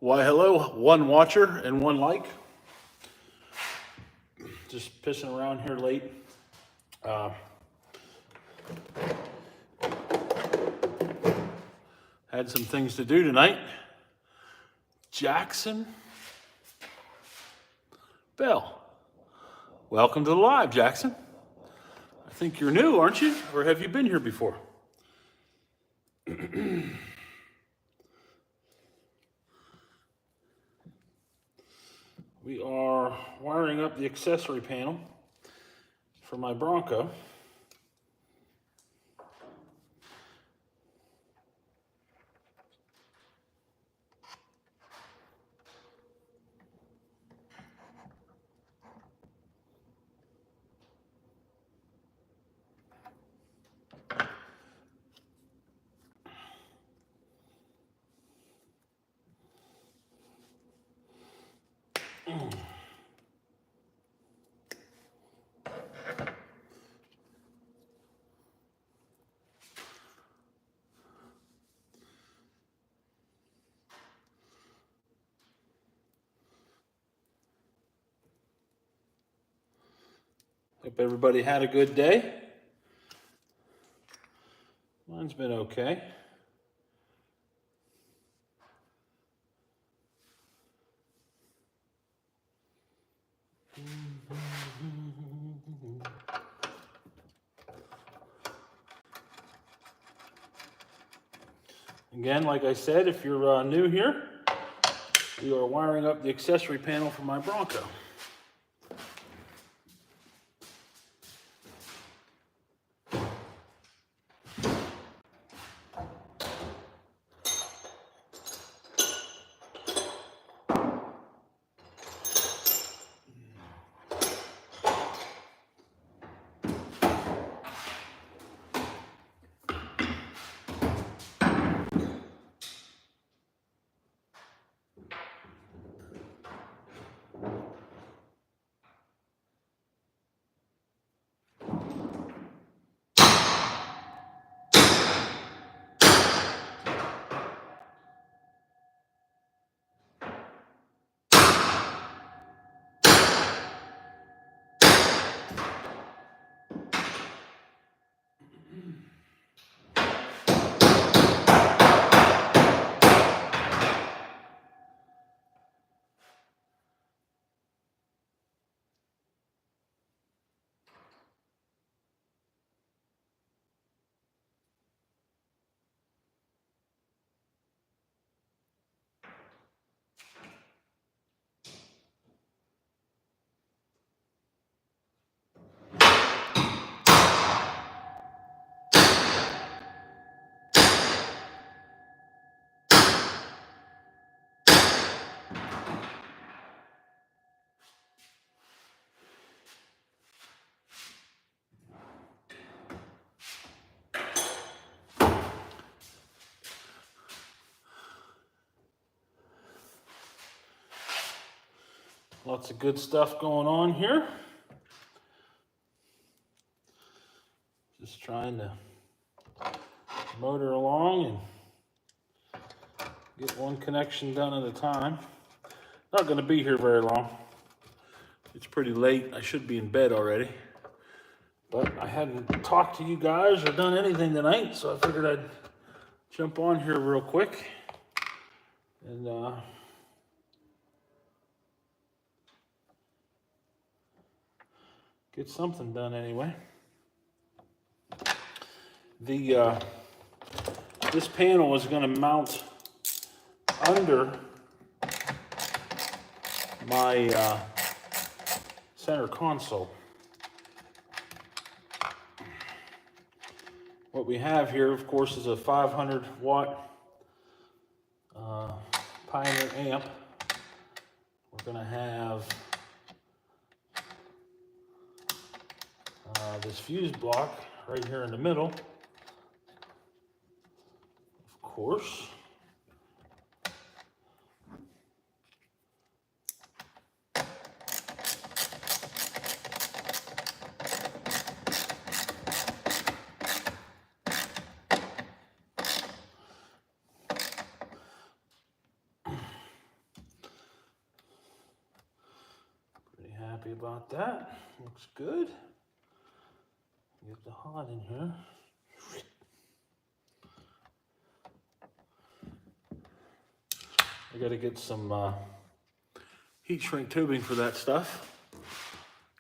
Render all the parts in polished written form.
Why, hello, one watcher and one like. Just pissing around here late. Had some things to do tonight. Jackson Bell. Welcome to the live, Jackson. I think you're new, aren't you? Or have you been here before? We are wiring up the accessory panel for my Bronco. Hope everybody had a good day. Mine's been okay. Again, like I said, if you're new here, we are wiring up the accessory panel for my Bronco. Lots of good stuff going on here. Just trying to motor along and get one connection done at a time. Not going to be here very long. It's pretty late. I should be in bed already. But I hadn't talked to you guys or done anything tonight, so I figured I'd jump on here real quick and get something done anyway. This panel is going to mount under my center console. What we have here, of course, is a 500 watt Pioneer amp. We're going to have this fuse block right here in the middle, of course. happy about that. Looks good. Get the hot in here. I got to get some heat shrink tubing for that stuff.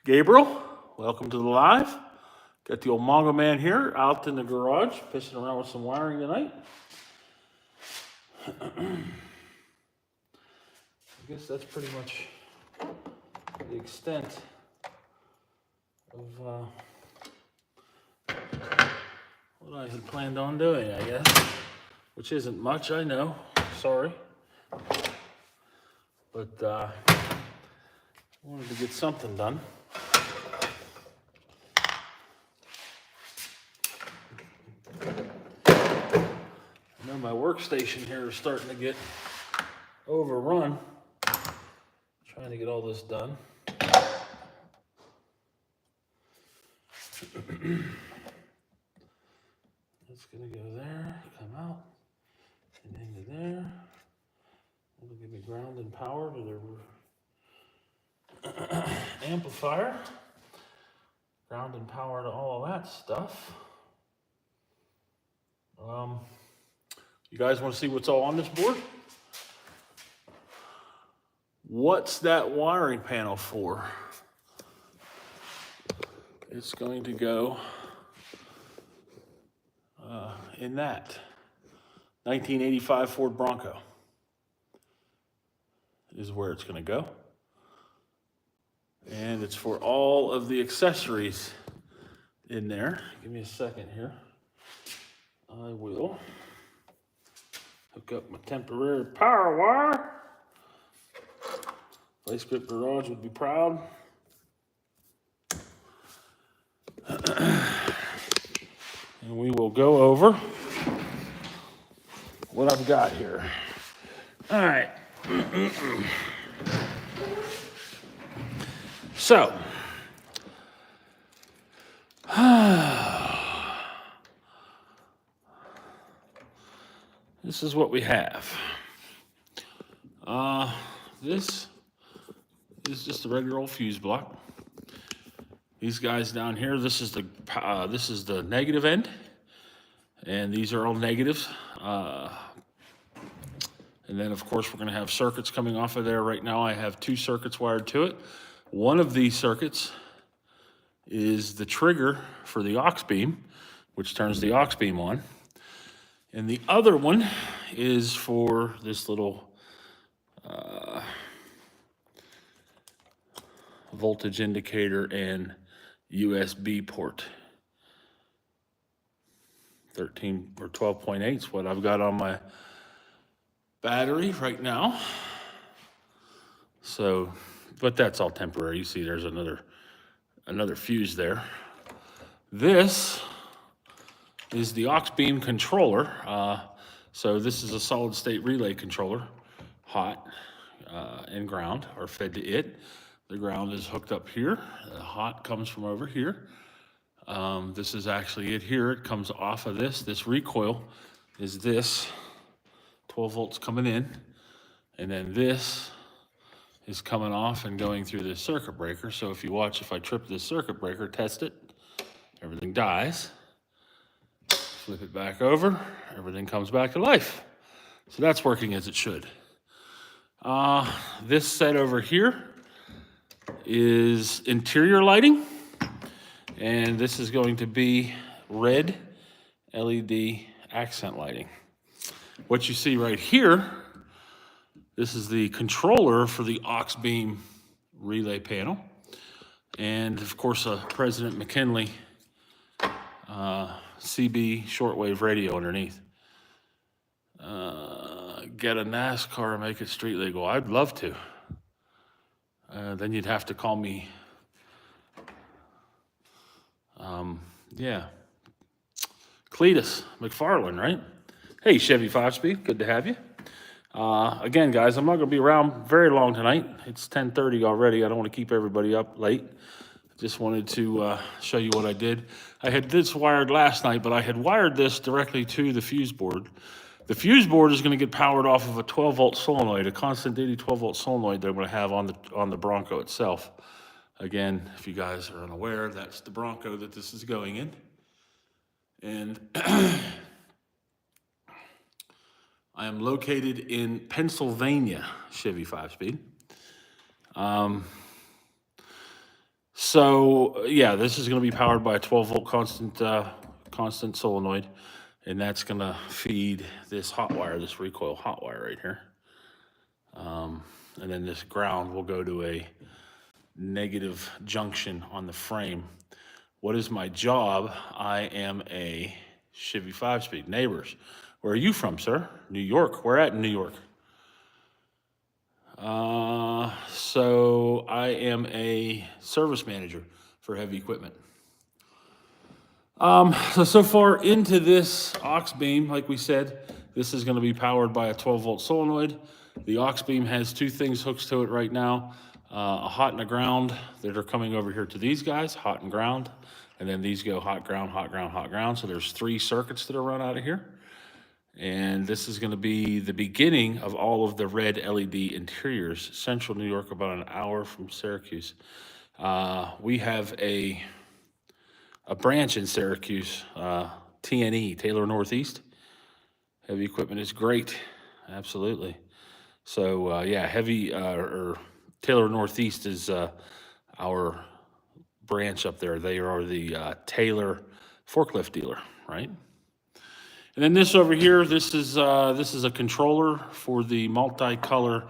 Gabriel, welcome to the live. Got the old Mongo man here out in the garage, pissing around with some wiring tonight. I guess that's pretty much the extent of what I had planned on doing, I guess. Which isn't much, I know. Sorry. But I wanted to get something done. I know my workstation here is starting to get overrun. Trying to get all this done. That's gonna go there, come out, and into there. It'll give me ground and power to the amplifier. Ground and power to all of that stuff. You guys want to see what's all on this board? What's that wiring panel for? It's going to go in that 1985 Ford Bronco is where it's going to go. And it's for all of the accessories in there. Give me a second here. I will hook up my temporary power wire. Vice Grip Garage would be proud. And we will go over what I've got here. All right. So, this is what we have. This is just a regular old fuse block. These guys down here, this is the negative end, and these are all negatives. And then, of course, we're going to have circuits coming off of there. Right now, I have 2 circuits wired to it. One of these circuits is the trigger for the Auxbeam, which turns the Auxbeam on. And the other one is for this little voltage indicator and USB port. 13 or 12.8 is what I've got on my battery right now. So, but that's all temporary. You see there's another fuse there. This is the Auxbeam controller. So this is a solid state relay controller. Hot and ground are fed to it. The ground is hooked up here. The hot comes from over here. This is actually it here. It comes off of this. This recoil is this. 12 volts coming in. And then this is coming off and going through this circuit breaker. So if you watch, if I trip this circuit breaker, test it, everything dies. Flip it back over, everything comes back to life. So that's working as it should. This set over here is interior lighting, and this is going to be red LED accent lighting. What you see right here, this is the controller for the Auxbeam relay panel, and of course a President McKinley CB shortwave radio underneath. Get a NASCAR and make it street legal. I'd love to. Then you'd have to call me, Cletus McFarland, right? Hey, Chevy 5-Speed, good to have you. Again, guys, I'm not going to be around very long tonight. It's 10:30 already. I don't want to keep everybody up late. Just wanted to show you what I did. I had this wired last night, but I had wired this directly to the fuse board. The fuse board is going to get powered off of a 12-volt solenoid, a constant duty 12-volt solenoid that I'm going to have on the Bronco itself. Again, if you guys are unaware, that's the Bronco that this is going in. And I am located in Pennsylvania, Chevy 5-speed. So yeah, this is going to be powered by a 12-volt constant solenoid, and that's going to feed this hot wire, this recoil hot wire right here. And then this ground will go to a negative junction on the frame. What is my job? I am a Chevy 5-speed. Neighbors, where are you from, sir? New York. Where at in New York? So I am a service manager for heavy equipment. So far into this Auxbeam, like we said, this is going to be powered by a 12-volt solenoid. The Auxbeam has two things hooked to it right now, a hot and a ground that are coming over here to these guys, hot and ground, and then these go hot, ground, hot, ground, hot, ground. So there's 3 circuits that are run out of here. And this is going to be the beginning of all of the red LED interiors. Central New York, about an hour from Syracuse. We have a branch in Syracuse, TNE, Taylor Northeast. Heavy equipment is great, absolutely. So yeah, or Taylor Northeast is our branch up there. They are the Taylor forklift dealer, right? And then this over here, this is a controller for the multicolor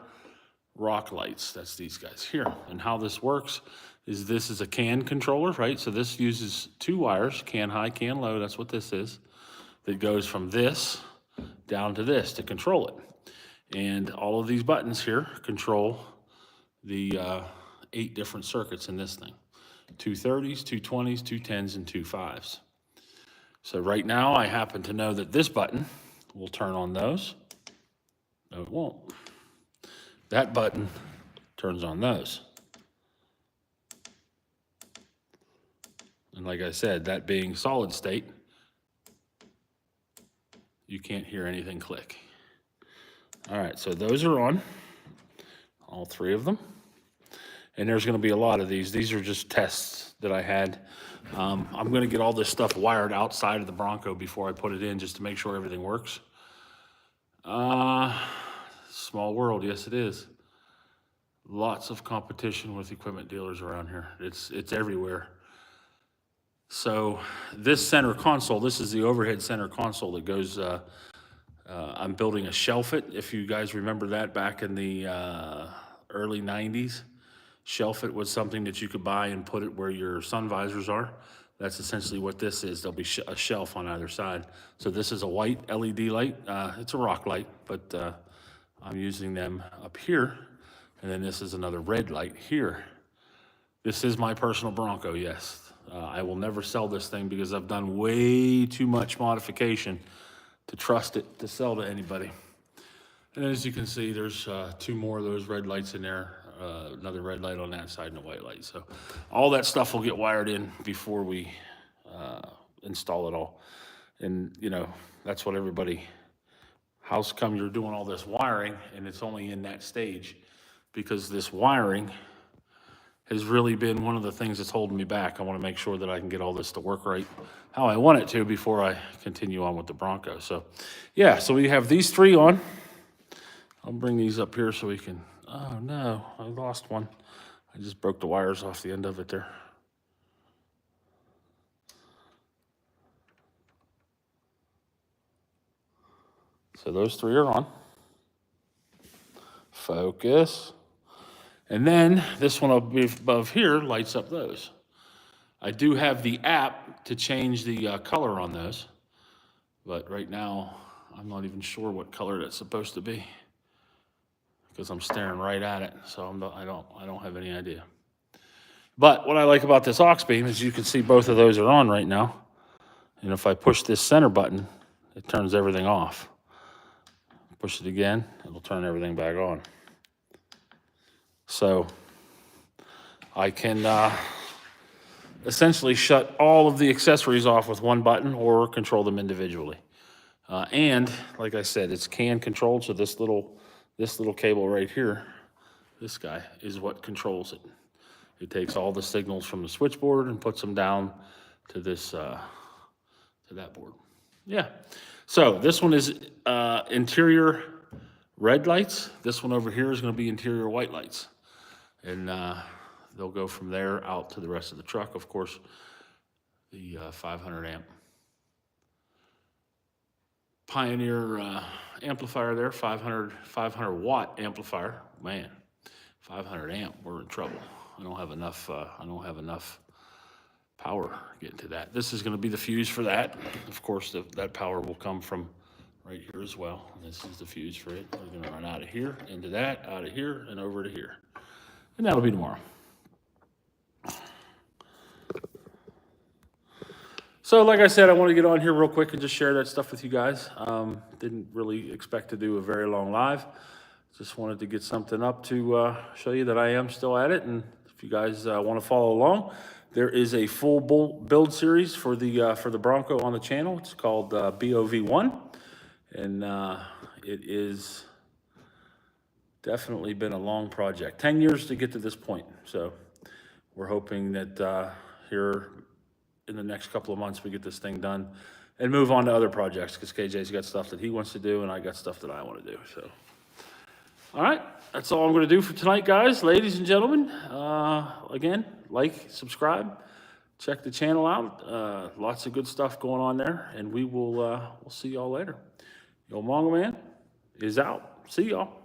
rock lights. That's these guys here. And how this works is this is a CAN controller, right? So this uses 2 wires, CAN high, CAN low. That's what this is. That goes from this down to this to control it. And all of these buttons here control the 8 different circuits in this thing. 230s, 220s, 210s, and 2.5s. So right now I happen to know that this button will turn on those. No, it won't. That button turns on those. And like I said, that being solid state, you can't hear anything click. All right, so those are on, all 3 of them. And there's going to be a lot of these. These are just tests that I had. I'm going to get all this stuff wired outside of the Bronco before I put it in, just to make sure everything works. Small world, yes it is. Lots of competition with equipment dealers around here. It's everywhere. So this center console, this is the overhead center console that goes, I'm building a shelf it. If you guys remember that back in the early 90s. Shelf it was something that you could buy and put it where your sun visors are. That's essentially what this is. There'll be a shelf on either side. So this is a white LED light. It's a rock light, but I'm using them up here. And then this is another red light here. This is my personal Bronco, yes. I will never sell this thing because I've done way too much modification to trust it to sell to anybody. And as you can see, there's 2 more of those red lights in there. Another red light on that side and a white light. So all that stuff will get wired in before we install it all. And, you know, that's what everybody, how's come you're doing all this wiring and it's only in that stage? Because this wiring has really been one of the things that's holding me back. I want to make sure that I can get all this to work right how I want it to before I continue on with the Bronco. So, yeah, so we have these 3 on. I'll bring these up here so we can... Oh no, I lost one. I just broke the wires off the end of it there. So those 3 are on. Focus. And then this one above here lights up those. I do have the app to change the color on those. But right now, I'm not even sure what color that's supposed to be, because I'm staring right at it, so I don't have any idea. But what I like about this Auxbeam is you can see both of those are on right now. And if I push this center button, it turns everything off. Push it again, it'll turn everything back on. So I can essentially shut all of the accessories off with one button or control them individually. And like I said, it's CAN controlled, so this little cable right here, this guy, is what controls it. It takes all the signals from the switchboard and puts them down to this, to that board. Yeah. So this one is interior red lights. This one over here is going to be interior white lights. And they'll go from there out to the rest of the truck. Of course, the 500 amp Pioneer amplifier there, 500 watt amplifier. Man, 500 amp, we're in trouble. I don't have enough power getting to that. This is going to be the fuse for that. Of course, that power will come from right here as well. And this is the fuse for it. We're going to run out of here, into that, out of here, and over to here. And that'll be tomorrow. So like I said, I want to get on here real quick and just share that stuff with you guys. Didn't really expect to do a very long live. Just wanted to get something up to show you that I am still at it. And if you guys want to follow along, there is a full build series for the Bronco on the channel. It's called BOV1. And it is definitely been a long project. 10 years to get to this point. So we're hoping that here in the next couple of months we get this thing done and move on to other projects, because KJ's got stuff that he wants to do and I got stuff that I want to do. So all right, that's all I'm going to do for tonight, guys. Ladies and gentlemen, again, like, subscribe, check the channel out. Lots of good stuff going on there, and we'll see y'all later. Yo Mongo Man is out. See y'all.